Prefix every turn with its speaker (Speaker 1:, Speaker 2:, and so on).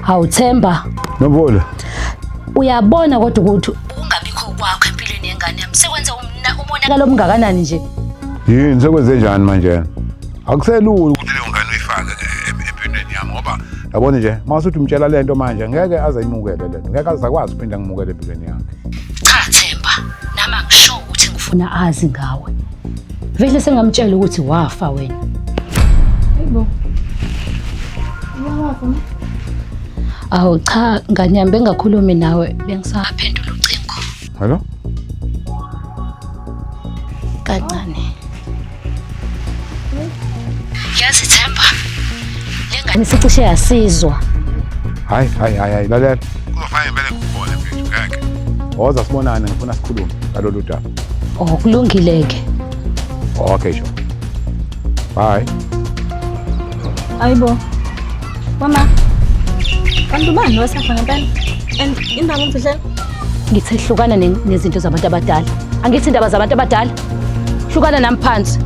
Speaker 1: Awuthemba.
Speaker 2: Nomvula.
Speaker 1: Uyabona kodwa ukuthi ungabikho kwakho empilweni yengane yami sekwenza umonakalo omngakanani nje.
Speaker 2: Yini sekwenze njani manje? Akuselula ukuthi leyo ngane uyifake empilweni yami ngoba yabona nje masuthi umtshela lento manje ngeke aze ayimukele lento. Ngeke azakwazi uphinda ngimukele empilweni yami.
Speaker 1: Cha Themba, nami angisho ukuthi ngifuna azi ngawe. Vele sengamtshela ukuthi wafa wena.
Speaker 3: Hayibo. Uyawafa ma?
Speaker 1: Awu cha, ngane yami bengakhulumi nawe, bengisaphendula ucingo.
Speaker 2: Hello?
Speaker 1: Kancane. Yazi Themba, le ngane sicishe yasizwa.
Speaker 2: Hayi lalela. Kuzofanele ngibele ngikubone mfethu ngeke. Woza sibonane ngifuna sikhulume ngalolu daba.
Speaker 1: Oh kulungileke.
Speaker 2: Okay sho. Bye.
Speaker 3: Hayibo. Mama. Kanti bani wasafa ngempela? And indaba umfihlela?
Speaker 1: Ngithe hlukana nezinto zabantu abadala. Angithi indaba zabantu abadala. Hlukana nami phansi.